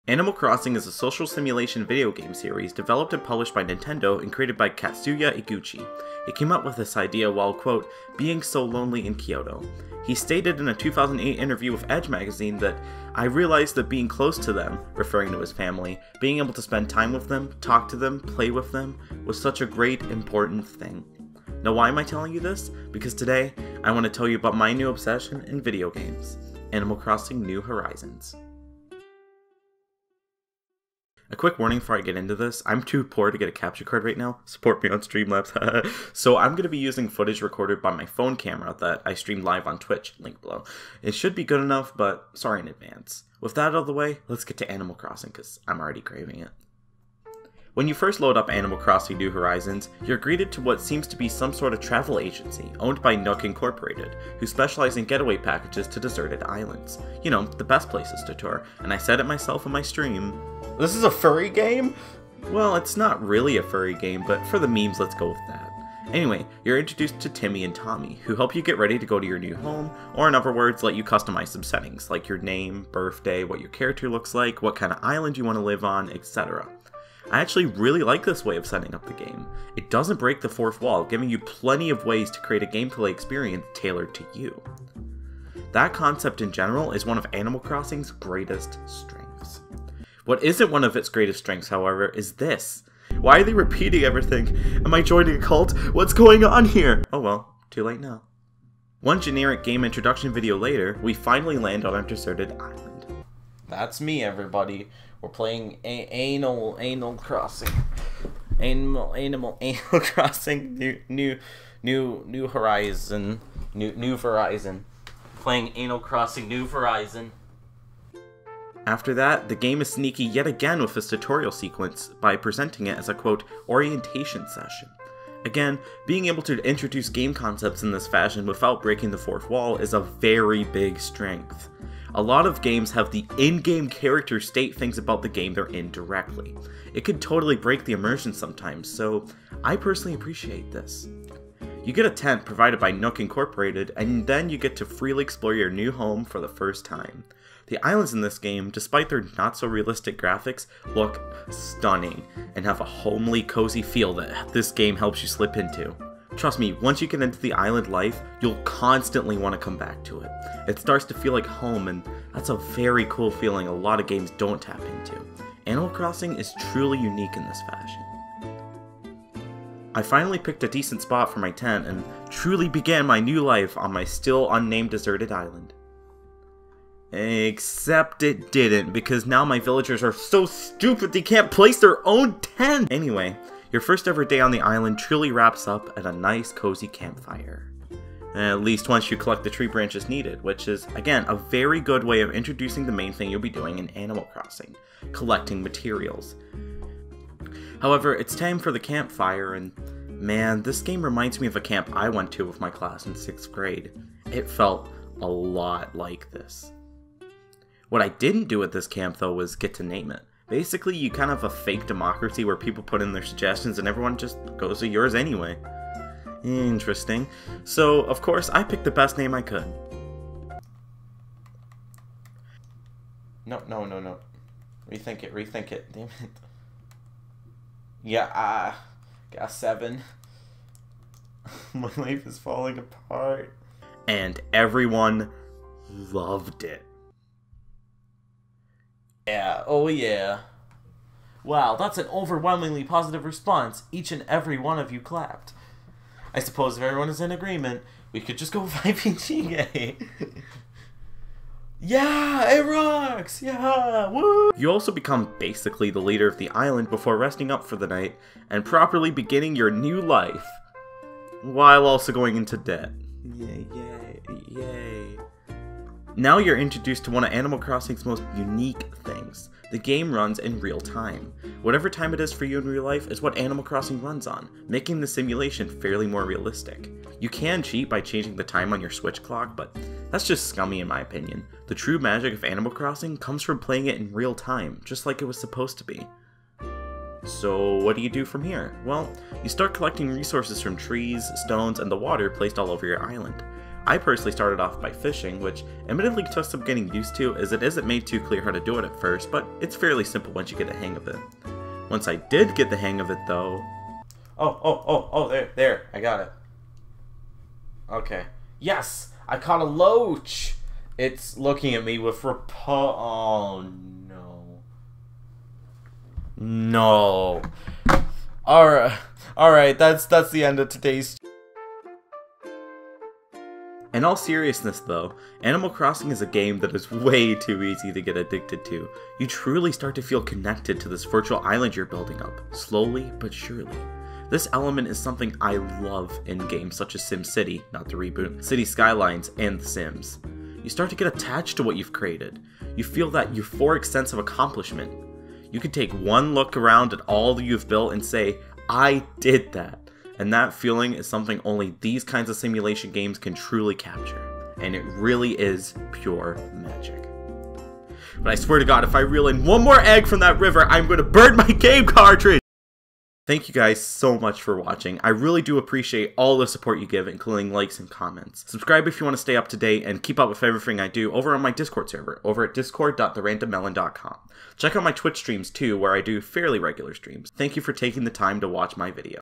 Animal Crossing is a social simulation video game series developed and published by Nintendo and created by Katsuya Iguchi. He came up with this idea while, quote, being so lonely in Kyoto. He stated in a 2008 interview with Edge magazine that, I realized that being close to them, referring to his family, being able to spend time with them, talk to them, play with them, was such a great, important thing. Now why am I telling you this? Because today, I want to tell you about my new obsession in video games, Animal Crossing New Horizons. A quick warning before I get into this, I'm too poor to get a capture card right now, support me on Streamlabs, so I'm going to be using footage recorded by my phone camera that I streamed live on Twitch, link below. It should be good enough, but sorry in advance. With that out of the way, let's get to Animal Crossing, because I'm already craving it. When you first load up Animal Crossing New Horizons, you're greeted to what seems to be some sort of travel agency, owned by Nook Incorporated, who specialize in getaway packages to deserted islands. You know, the best places to tour, and I said it myself in my stream. This is a furry game? Well, it's not really a furry game, but for the memes, let's go with that. Anyway, you're introduced to Timmy and Tommy, who help you get ready to go to your new home, or in other words, let you customize some settings, like your name, birthday, what your character looks like, what kind of island you want to live on, etc. I actually really like this way of setting up the game. It doesn't break the fourth wall, giving you plenty of ways to create a gameplay experience tailored to you. That concept in general is one of Animal Crossing's greatest strengths. What isn't one of its greatest strengths, however, is this. Why are they repeating everything? Am I joining a cult? What's going on here? Oh well, too late now. One generic game introduction video later, we finally land on our deserted island. That's me, everybody. We're playing Animal Crossing. Animal Crossing. New Horizon. New Verizon. Playing Animal Crossing New Verizon. After that, the game is sneaky yet again with this tutorial sequence by presenting it as a, quote, orientation session. Again, being able to introduce game concepts in this fashion without breaking the fourth wall is a very big strength. A lot of games have the in-game characters state things about the game they're in directly. It could totally break the immersion sometimes, so I personally appreciate this. You get a tent provided by Nook Incorporated, and then you get to freely explore your new home for the first time. The islands in this game, despite their not-so-realistic graphics, look stunning, and have a homely, cozy feel that this game helps you slip into. Trust me, once you get into the island life, you'll constantly want to come back to it. It starts to feel like home, and that's a very cool feeling a lot of games don't tap into. Animal Crossing is truly unique in this fashion. I finally picked a decent spot for my tent, and truly began my new life on my still unnamed deserted island. Except it didn't, because now my villagers are so stupid they can't place their own tent! Anyway, your first ever day on the island truly wraps up at a nice cozy campfire. At least once you collect the tree branches needed, which is, again, a very good way of introducing the main thing you'll be doing in Animal Crossing, collecting materials. However, it's time for the campfire, and man, this game reminds me of a camp I went to with my class in 6th grade. It felt a lot like this. What I didn't do at this camp, though, was get to name it. Basically, you kind of have a fake democracy where people put in their suggestions and everyone just goes to yours anyway. Interesting. So, of course, I picked the best name I could. No. Rethink it, damn it. Yeah, got 7. My life is falling apart. And everyone loved it. Yeah, oh yeah. Wow, that's an overwhelmingly positive response. Each and every one of you clapped. I suppose if everyone is in agreement, we could just go 5PG. Yeah, it rocks! Yeah, woo! You also become basically the leader of the island before resting up for the night and properly beginning your new life, while also going into debt. Yay. Now you're introduced to one of Animal Crossing's most unique things. The game runs in real time. Whatever time it is for you in real life is what Animal Crossing runs on, making the simulation fairly more realistic. You can cheat by changing the time on your Switch clock, but that's just scummy in my opinion. The true magic of Animal Crossing comes from playing it in real time, just like it was supposed to be. So what do you do from here? Well, you start collecting resources from trees, stones, and the water placed all over your island. I personally started off by fishing, which admittedly took some getting used to, as it isn't made too clear how to do it at first, but it's fairly simple once you get the hang of it. Once I did get the hang of it though... there, I got it. Okay. Yes! I caught a loach! It's looking at me with oh no. No. Alright, that's the end of today's... In all seriousness though, Animal Crossing is a game that is way too easy to get addicted to. You truly start to feel connected to this virtual island you're building up, slowly but surely. This element is something I love in games such as SimCity, not the reboot, City Skylines, and The Sims. You start to get attached to what you've created. You feel that euphoric sense of accomplishment. You can take one look around at all that you've built and say, I did that. And that feeling is something only these kinds of simulation games can truly capture. And it really is pure magic. But I swear to God, if I reel in one more egg from that river, I'm going to burn my game cartridge! Thank you guys so much for watching. I really do appreciate all the support you give, including likes and comments. Subscribe if you want to stay up to date and keep up with everything I do over on my Discord server, over at discord.TheRandomMelon.com. Check out my Twitch streams too, where I do fairly regular streams. Thank you for taking the time to watch my video.